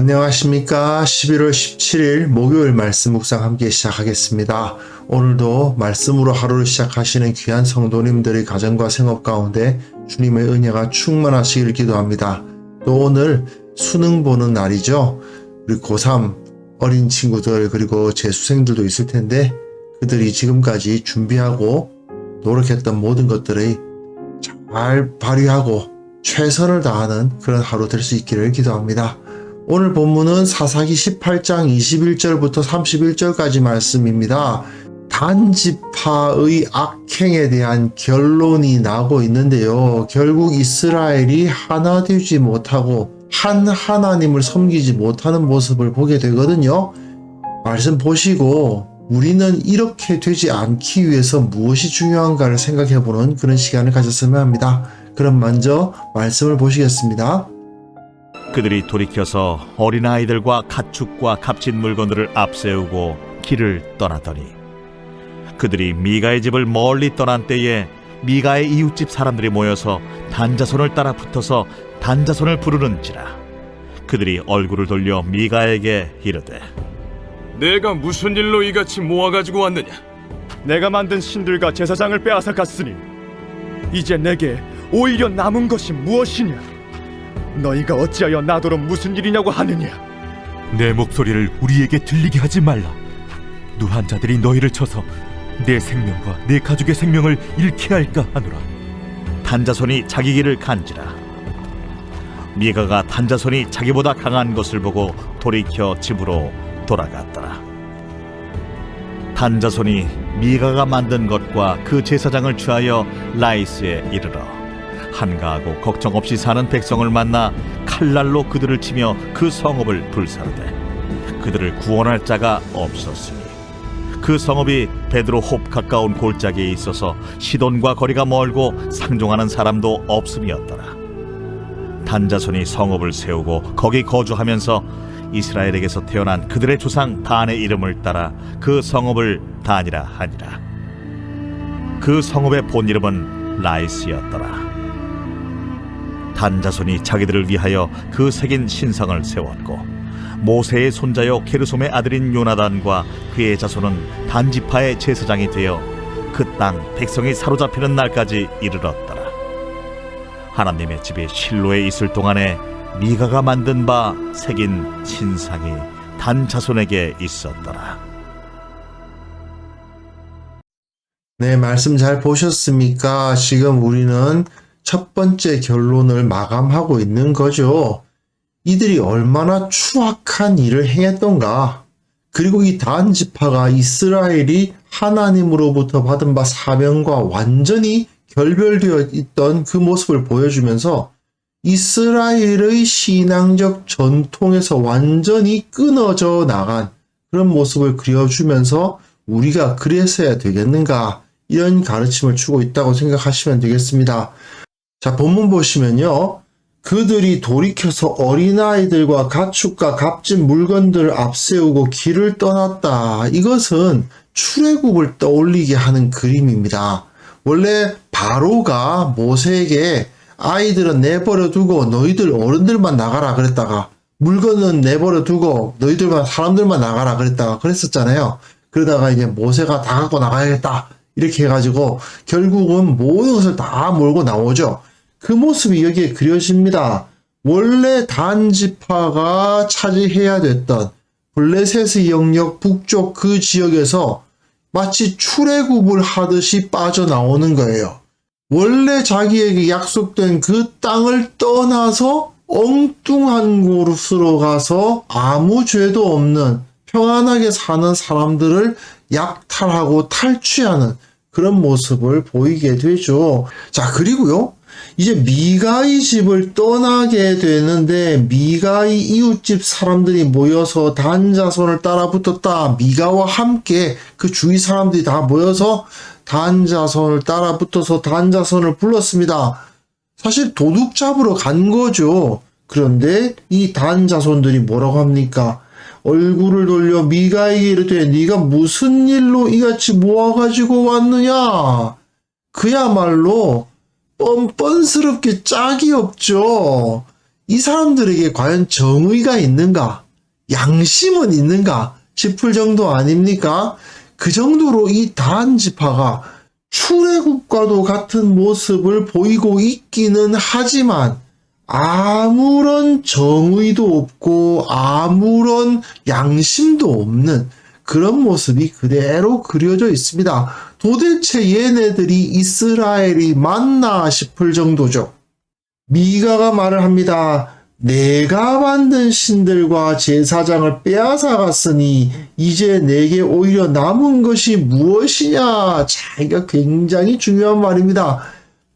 안녕하십니까. 11월 17일 목요일 말씀 묵상 함께 시작하겠습니다. 오늘도 말씀으로 하루를 시작하시는 귀한 성도님들의 가정과 생업 가운데 주님의 은혜가 충만하시길 기도합니다. 또 오늘 수능 보는 날이죠. 우리 고3 어린 친구들 그리고 재수생들도 있을 텐데 그들이 지금까지 준비하고 노력했던 모든 것들을 잘 발휘하고 최선을 다하는 그런 하루 될 수 있기를 기도합니다. 오늘 본문은 사사기 18장 21절부터 31절까지 말씀입니다. 단지파의 악행에 대한 결론이 나고 있는데요. 결국 이스라엘이 하나 되지 못하고 한 하나님을 섬기지 못하는 모습을 보게 되거든요. 말씀 보시고 우리는 이렇게 되지 않기 위해서 무엇이 중요한가를 생각해보는 그런 시간을 가졌으면 합니다. 그럼 먼저 말씀을 보시겠습니다. 그들이 돌이켜서 어린아이들과 가축과 값진 물건들을 앞세우고 길을 떠나더니 그들이 미가의 집을 멀리 떠난 때에 미가의 이웃집 사람들이 모여서 단자손을 따라 붙어서 단자손을 부르는지라. 그들이 얼굴을 돌려 미가에게 이르되 내가 무슨 일로 이같이 모아가지고 왔느냐? 내가 만든 신들과 제사장을 빼앗아 갔으니 이제 내게 오히려 남은 것이 무엇이냐? 너희가 어찌하여 나더러 무슨 일이냐고 하느냐? 내 목소리를 우리에게 들리게 하지 말라. 누한 자들이 너희를 쳐서 내 생명과 내 가족의 생명을 잃게 할까 하노라. 단자손이 자기 길을 간지라. 미가가 단자손이 자기보다 강한 것을 보고 돌이켜 집으로 돌아갔더라. 단자손이 미가가 만든 것과 그 제사장을 취하여 라이스에 이르러 한가하고 걱정 없이 사는 백성을 만나 칼날로 그들을 치며 그 성읍을 불사르되 그들을 구원할 자가 없었으니 그 성읍이 베드로홉 가까운 골짜기에 있어서 시돈과 거리가 멀고 상종하는 사람도 없음이었더라. 단자손이 성읍을 세우고 거기 거주하면서 이스라엘에게서 태어난 그들의 조상 단의 이름을 따라 그 성읍을 단이라 하니라. 그 성읍의 본 이름은 라이스였더라. 단자손이 자기들을 위하여 그 새긴 신상을 세웠고 모세의 손자요 게르솜의 아들인 요나단과 그의 자손은 단지파의 제사장이 되어 그 땅 백성이 사로잡히는 날까지 이르렀더라. 하나님의 집이 실로에 있을 동안에 미가가 만든 바 새긴 신상이 단자손에게 있었더라. 네, 말씀 잘 보셨습니까? 지금 우리는 첫 번째 결론을 마감하고 있는 거죠. 이들이 얼마나 추악한 일을 행했던가. 그리고 이 단지파가 이스라엘이 하나님으로부터 받은 바 사명과 완전히 결별되어 있던 그 모습을 보여주면서 이스라엘의 신앙적 전통에서 완전히 끊어져 나간 그런 모습을 그려주면서 우리가 그랬어야 되겠는가, 이런 가르침을 주고 있다고 생각하시면 되겠습니다. 자, 본문 보시면요. 그들이 돌이켜서 어린아이들과 가축과 값진 물건들을 앞세우고 길을 떠났다. 이것은 출애굽을 떠올리게 하는 그림입니다. 원래 바로가 모세에게 아이들은 내버려 두고 너희들 어른들만 나가라 그랬다가 물건은 내버려 두고 너희들만 사람들만 나가라 그랬다가 그랬었잖아요. 그러다가 이제 모세가 다 갖고 나가야겠다 이렇게 해가지고 결국은 모든 것을 다 몰고 나오죠. 그 모습이 여기에 그려집니다. 원래 단지파가 차지해야 됐던 블레셋의 영역 북쪽 그 지역에서 마치 출애굽을 하듯이 빠져나오는 거예요. 원래 자기에게 약속된 그 땅을 떠나서 엉뚱한 곳으로 가서 아무 죄도 없는 평안하게 사는 사람들을 약탈하고 탈취하는 그런 모습을 보이게 되죠. 자, 그리고요. 이제 미가의 집을 떠나게 되는데 미가의 이웃집 사람들이 모여서 단자손을 따라 붙었다. 미가와 함께 그 주위 사람들이 다 모여서 단자손을 따라 붙어서 단자손을 불렀습니다. 사실 도둑 잡으러 간 거죠. 그런데 이 단자손들이 뭐라고 합니까? 얼굴을 돌려 미가에게 이르되 네가 무슨 일로 이같이 모아가지고 왔느냐? 그야말로 뻔뻔스럽게 짝이 없죠. 이 사람들에게 과연 정의가 있는가? 양심은 있는가? 싶을 정도 아닙니까? 그 정도로 이 다한 지파가 출애굽과도 같은 모습을 보이고 있기는 하지만 아무런 정의도 없고 아무런 양심도 없는 그런 모습이 그대로 그려져 있습니다. 도대체 얘네들이 이스라엘이 맞나 싶을 정도죠. 미가가 말을 합니다. 내가 만든 신들과 제사장을 빼앗아 갔으니 이제 내게 오히려 남은 것이 무엇이냐. 자, 이거 굉장히 중요한 말입니다.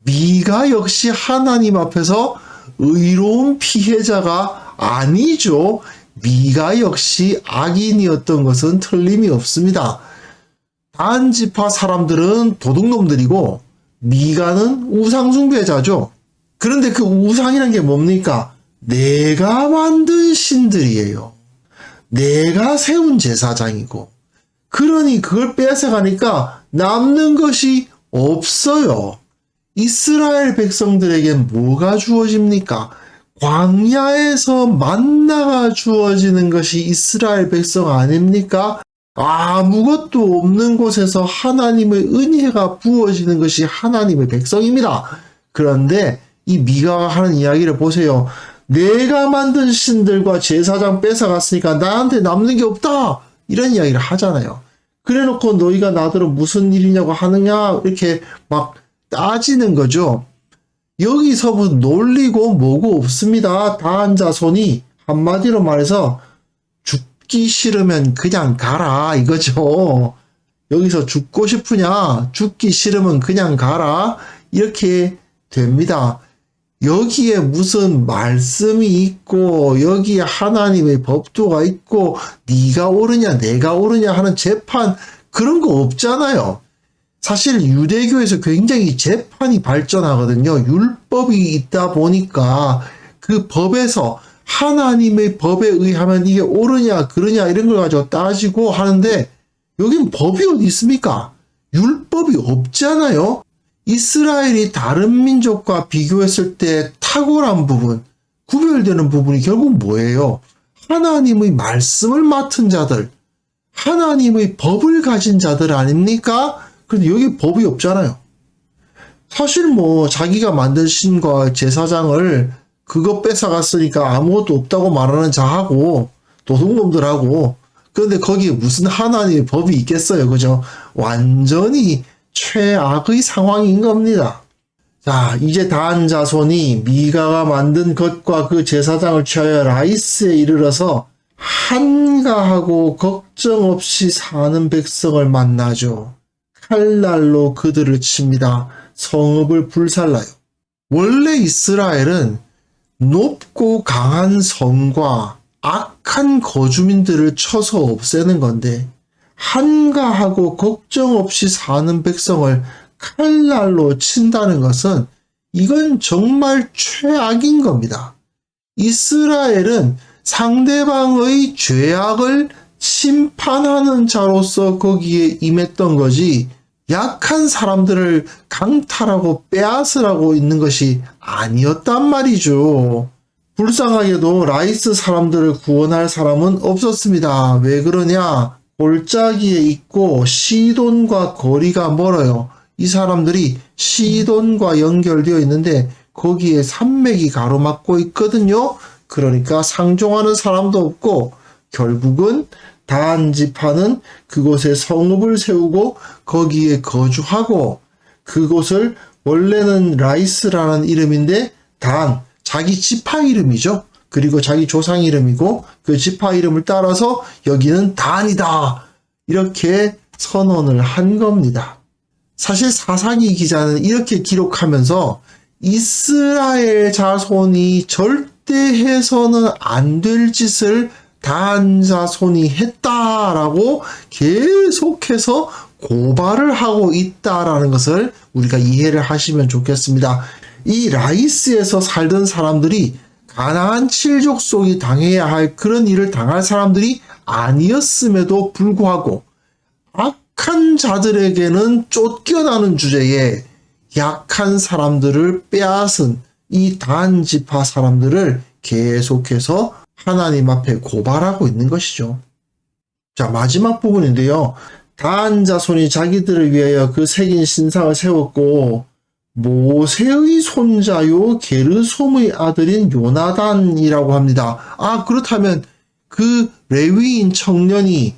미가 역시 하나님 앞에서 의로운 피해자가 아니죠. 미가 역시 악인이었던 것은 틀림이 없습니다. 단 지파 사람들은 도둑놈들이고 미가는 우상숭배자죠. 그런데 그 우상이란 게 뭡니까? 내가 만든 신들이에요. 내가 세운 제사장이고. 그러니 그걸 뺏어가니까 남는 것이 없어요. 이스라엘 백성들에겐 뭐가 주어집니까? 광야에서 만나가 주어지는 것이 이스라엘 백성 아닙니까? 아무것도 없는 곳에서 하나님의 은혜가 부어지는 것이 하나님의 백성입니다. 그런데 이 미가가 하는 이야기를 보세요. 내가 만든 신들과 제사장 뺏어갔으니까 나한테 남는 게 없다. 이런 이야기를 하잖아요. 그래놓고 너희가 나더러 무슨 일이냐고 하느냐 이렇게 막 따지는 거죠. 여기서 뭐 놀리고 뭐고 없습니다. 다한 자손이 한마디로 말해서 죽기 싫으면 그냥 가라 이거죠. 여기서 죽고 싶으냐? 죽기 싫으면 그냥 가라. 이렇게 됩니다. 여기에 무슨 말씀이 있고 여기에 하나님의 법도가 있고 네가 옳으냐 내가 옳으냐 하는 재판 그런 거 없잖아요. 사실 유대교에서 굉장히 재판이 발전하거든요. 율법이 있다 보니까 그 법에서 하나님의 법에 의하면 이게 옳으냐 그러냐 이런 걸 가지고 따지고 하는데 여긴 법이 어디 있습니까? 율법이 없잖아요. 이스라엘이 다른 민족과 비교했을 때 탁월한 부분, 구별되는 부분이 결국 뭐예요? 하나님의 말씀을 맡은 자들, 하나님의 법을 가진 자들 아닙니까? 그런데 여기 법이 없잖아요. 사실 뭐 자기가 만든 신과 제사장을 그거 뺏어갔으니까 아무것도 없다고 말하는 자하고 도둑놈들하고 그런데 거기에 무슨 하나님의 법이 있겠어요. 그죠? 완전히 최악의 상황인 겁니다. 자, 이제 다한 자손이 미가가 만든 것과 그 제사장을 취하여 라이스에 이르러서 한가하고 걱정 없이 사는 백성을 만나죠. 칼날로 그들을 칩니다. 성읍을 불살라요. 원래 이스라엘은 높고 강한 성과 악한 거주민들을 쳐서 없애는 건데 한가하고 걱정 없이 사는 백성을 칼날로 친다는 것은 이건 정말 최악인 겁니다. 이스라엘은 상대방의 죄악을 심판하는 자로서 거기에 임했던 거지 약한 사람들을 강탈하고 빼앗으라고 있는 것이 아니었단 말이죠. 불쌍하게도 라이스 사람들을 구원할 사람은 없었습니다. 왜 그러냐? 골짜기에 있고 시돈과 거리가 멀어요. 이 사람들이 시돈과 연결되어 있는데 거기에 산맥이 가로막고 있거든요. 그러니까 상종하는 사람도 없고 결국은 다한 지파는 그곳에 성읍을 세우고 거기에 거주하고 그곳을 원래는 라이스라는 이름인데 단 자기 지파 이름이죠. 그리고 자기 조상 이름이고 그 지파 이름을 따라서 여기는 단이다. 이렇게 선언을 한 겁니다. 사실 사사기 기자는 이렇게 기록하면서 이스라엘 자손이 절대 해서는 안 될 짓을 다한 자손이 했다라고 계속해서 고발을 하고 있다라는 것을 우리가 이해를 하시면 좋겠습니다. 이 라이스에서 살던 사람들이 가나안 7족속이 당해야 할 그런 일을 당할 사람들이 아니었음에도 불구하고 악한 자들에게는 쫓겨나는 주제에 약한 사람들을 빼앗은 이 다한 지파 사람들을 계속해서 하나님 앞에 고발하고 있는 것이죠. 자, 마지막 부분인데요. 단 자손이 자기들을 위하여 그 새긴 신상을 세웠고 모세의 손자요 게르솜의 아들인 요나단이라고 합니다. 아, 그렇다면 그 레위인 청년이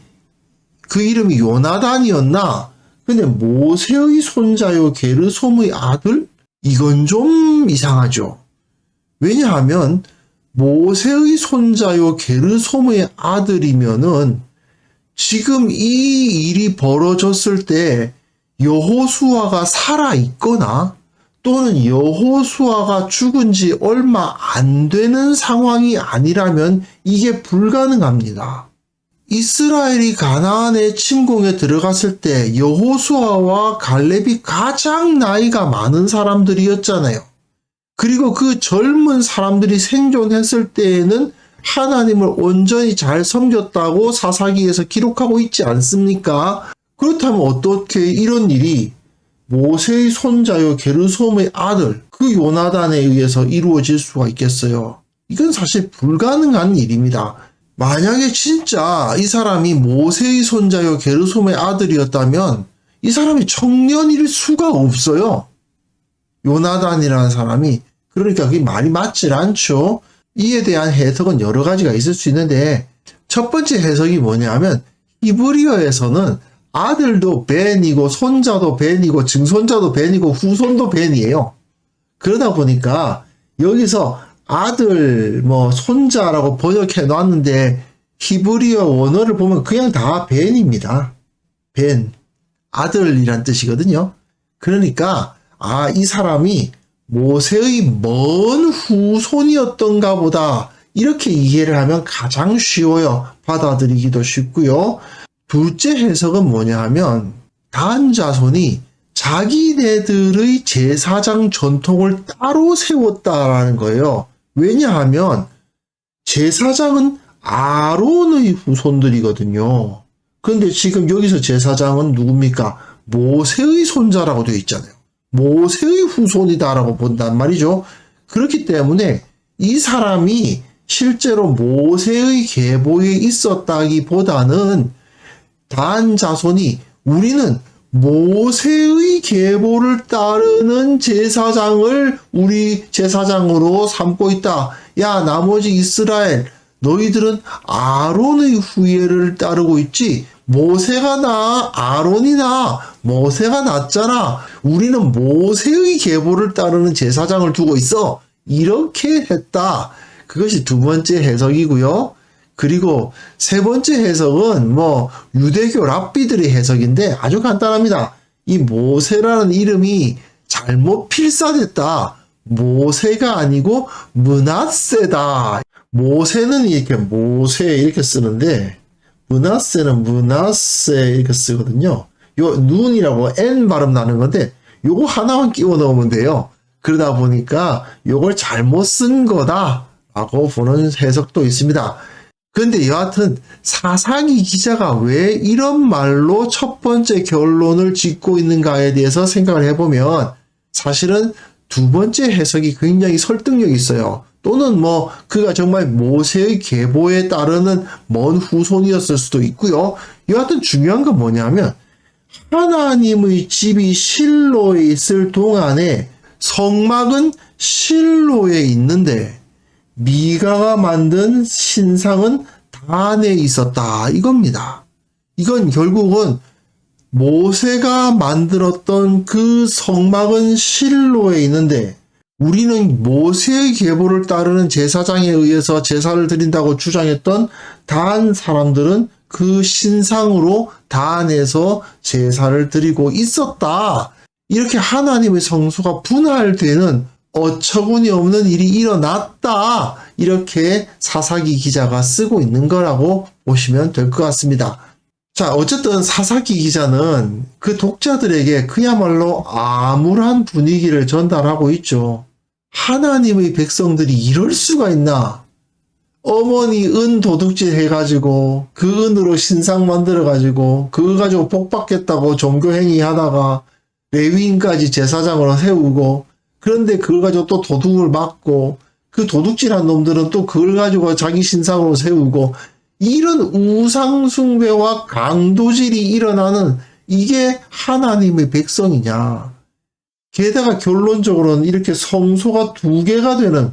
그 이름이 요나단이었나? 근데 모세의 손자요 게르솜의 아들? 이건 좀 이상하죠. 왜냐하면 모세의 손자요 게르솜의 아들이면은 지금 이 일이 벌어졌을 때 여호수아가 살아 있거나 또는 여호수아가 죽은 지 얼마 안 되는 상황이 아니라면 이게 불가능합니다. 이스라엘이 가나안의 침공에 들어갔을 때 여호수아와 갈렙이 가장 나이가 많은 사람들이었잖아요. 그리고 그 젊은 사람들이 생존했을 때에는 하나님을 온전히 잘 섬겼다고 사사기에서 기록하고 있지 않습니까? 그렇다면 어떻게 이런 일이 모세의 손자요 게르솜의 아들 그 요나단에 의해서 이루어질 수가 있겠어요? 이건 사실 불가능한 일입니다. 만약에 진짜 이 사람이 모세의 손자요 게르솜의 아들이었다면 이 사람이 청년일 수가 없어요. 요나단이라는 사람이. 그러니까 그게 말이 맞질 않죠. 이에 대한 해석은 여러 가지가 있을 수 있는데 첫 번째 해석이 뭐냐면 히브리어에서는 아들도 벤이고 손자도 벤이고 증손자도 벤이고 후손도 벤이에요. 그러다 보니까 여기서 아들 손자라고 번역해 놨는데 히브리어 원어를 보면 그냥 다 벤입니다. 벤, 아들이란 뜻이거든요. 그러니까 이 사람이 모세의 먼 후손이었던가 보다 이렇게 이해를 하면 가장 쉬워요. 받아들이기도 쉽고요. 둘째 해석은 뭐냐 하면 단 자손이 자기네들의 제사장 전통을 따로 세웠다라는 거예요. 왜냐하면 제사장은 아론의 후손들이거든요. 그런데 지금 여기서 제사장은 누굽니까? 모세의 손자라고 되어 있잖아요. 모세의 후손이다라고 본단 말이죠. 그렇기 때문에 이 사람이 실제로 모세의 계보에 있었다기보다는 단 자손이 우리는 모세의 계보를 따르는 제사장을 우리 제사장으로 삼고 있다. 야, 나머지 이스라엘 너희들은 아론의 후예를 따르고 있지. 모세가 나, 아론이 나, 모세가 낫잖아. 우리는 모세의 계보를 따르는 제사장을 두고 있어. 이렇게 했다. 그것이 두 번째 해석이고요. 그리고 세 번째 해석은 유대교 랍비들의 해석인데 아주 간단합니다. 이 모세라는 이름이 잘못 필사됐다. 모세가 아니고 므낫세다. 모세는 이렇게 모세 이렇게 쓰는데 므낫세는 므낫세 이렇게 쓰거든요. 요 눈이라고 N 발음 나는 건데 요거 하나만 끼워 넣으면 돼요. 그러다 보니까 요걸 잘못 쓴 거다라고 보는 해석도 있습니다. 근데 여하튼 사사기 기자가 왜 이런 말로 첫 번째 결론을 짓고 있는가에 대해서 생각을 해보면 사실은 두 번째 해석이 굉장히 설득력이 있어요. 또는 그가 정말 모세의 계보에 따르는 먼 후손이었을 수도 있고요. 여하튼 중요한 건 뭐냐면 하나님의 집이 실로에 있을 동안에 성막은 실로에 있는데 미가가 만든 신상은 단에 있었다 이겁니다. 이건 결국은 모세가 만들었던 그 성막은 실로에 있는데 우리는 모세의 계보를 따르는 제사장에 의해서 제사를 드린다고 주장했던 단 사람들은 그 신상으로 단에서 제사를 드리고 있었다. 이렇게 하나님의 성소가 분할되는 어처구니 없는 일이 일어났다. 이렇게 사사기 기자가 쓰고 있는 거라고 보시면 될 것 같습니다. 자, 어쨌든 사사기 기자는 그 독자들에게 그야말로 암울한 분위기를 전달하고 있죠. 하나님의 백성들이 이럴 수가 있나? 어머니 은 도둑질 해가지고 그 은으로 신상 만들어가지고 그거 가지고 복 받겠다고 종교행위 하다가 레위인까지 제사장으로 세우고 그런데 그걸 가지고 또 도둑을 맞고 그 도둑질한 놈들은 또 그걸 가지고 자기 신상으로 세우고, 이런 우상숭배와 강도질이 일어나는 이게 하나님의 백성이냐. 게다가 결론적으로는 이렇게 성소가 2개가 되는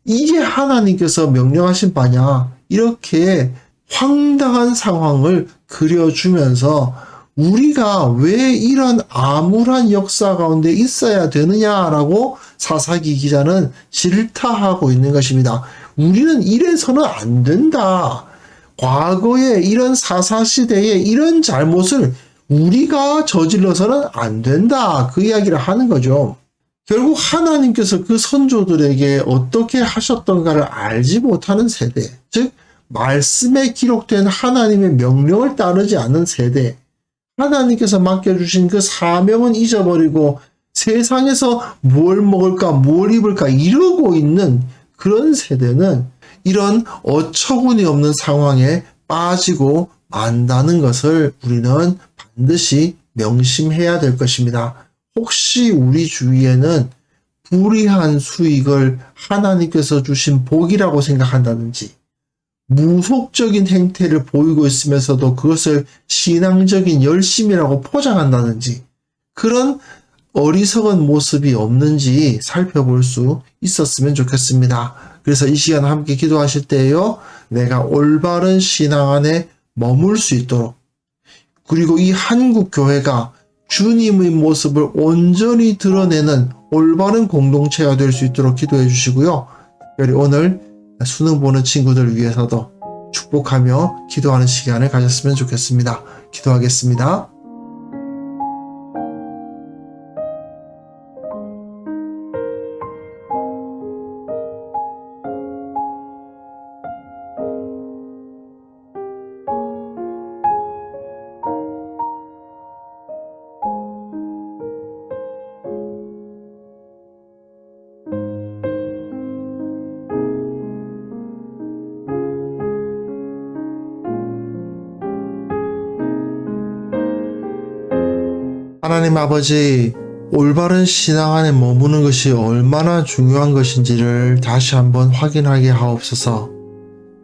이게 하나님께서 명령하신 바냐. 이렇게 황당한 상황을 그려주면서 우리가 왜 이런 암울한 역사 가운데 있어야 되느냐라고 사사기 기자는 질타하고 있는 것입니다. 우리는 이래서는 안 된다. 과거에 이런 사사시대에 이런 잘못을 우리가 저질러서는 안 된다. 그 이야기를 하는 거죠. 결국 하나님께서 그 선조들에게 어떻게 하셨던가를 알지 못하는 세대, 즉 말씀에 기록된 하나님의 명령을 따르지 않는 세대, 하나님께서 맡겨주신 그 사명은 잊어버리고 세상에서 뭘 먹을까 뭘 입을까 이러고 있는 그런 세대는 이런 어처구니 없는 상황에 빠지고 만다는 것을 우리는 반드시 명심해야 될 것입니다. 혹시 우리 주위에는 불이한 수익을 하나님께서 주신 복이라고 생각한다든지, 무속적인 행태를 보이고 있으면서도 그것을 신앙적인 열심이라고 포장한다든지, 그런 어리석은 모습이 없는지 살펴볼 수 있었으면 좋겠습니다. 그래서 이 시간 함께 기도하실 때에요, 내가 올바른 신앙 안에 머물 수 있도록, 그리고 이 한국 교회가 주님의 모습을 온전히 드러내는 올바른 공동체가 될 수 있도록 기도해 주시고요. 특별히 오늘 수능 보는 친구들 위해서도 축복하며 기도하는 시간을 가졌으면 좋겠습니다. 기도하겠습니다. 하나님 아버지, 올바른 신앙 안에 머무는 것이 얼마나 중요한 것인지를 다시 한번 확인하게 하옵소서.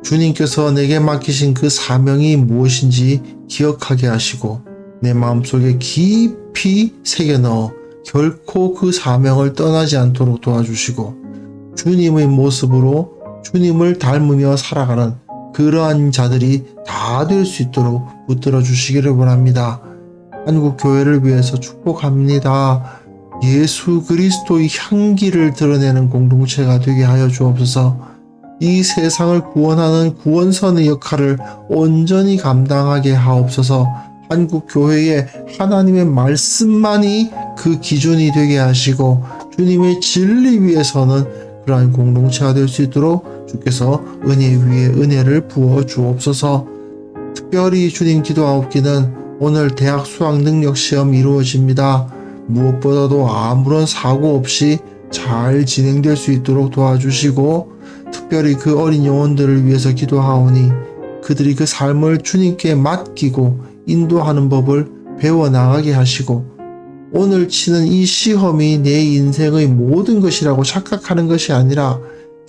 주님께서 내게 맡기신 그 사명이 무엇인지 기억하게 하시고 내 마음속에 깊이 새겨넣어 결코 그 사명을 떠나지 않도록 도와주시고, 주님의 모습으로 주님을 닮으며 살아가는 그러한 자들이 다 될 수 있도록 붙들어 주시기를 원합니다. 한국 교회를 위해서 축복합니다. 예수 그리스도의 향기를 드러내는 공동체가 되게 하여 주옵소서. 이 세상을 구원하는 구원선의 역할을 온전히 감당하게 하옵소서. 한국 교회에 하나님의 말씀만이 그 기준이 되게 하시고 주님의 진리 위에서는 그러한 공동체가 될 수 있도록 주께서 은혜 위에 은혜를 부어 주옵소서. 특별히 주님 기도하옵기는 오늘 대학 수학 능력 시험이 이루어집니다. 무엇보다도 아무런 사고 없이 잘 진행될 수 있도록 도와주시고, 특별히 그 어린 영혼들을 위해서 기도하오니 그들이 그 삶을 주님께 맡기고 인도하는 법을 배워나가게 하시고, 오늘 치는 이 시험이 내 인생의 모든 것이라고 착각하는 것이 아니라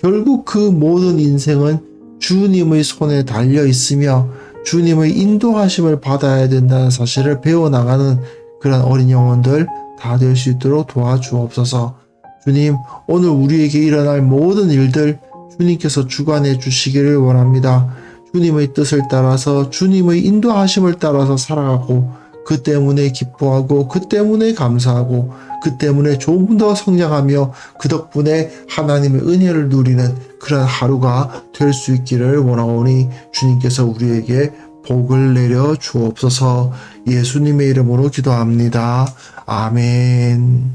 결국 그 모든 인생은 주님의 손에 달려 있으며 주님의 인도하심을 받아야 된다는 사실을 배워나가는 그런 어린 영혼들 다 될 수 있도록 도와주옵소서. 주님, 오늘 우리에게 일어날 모든 일들 주님께서 주관해 주시기를 원합니다. 주님의 뜻을 따라서 주님의 인도하심을 따라서 살아가고, 그 때문에 기뻐하고 그 때문에 감사하고 그 때문에 좀 더 성장하며 그 덕분에 하나님의 은혜를 누리는 그런 하루가 될 수 있기를 원하오니 주님께서 우리에게 복을 내려 주옵소서. 예수님의 이름으로 기도합니다. 아멘.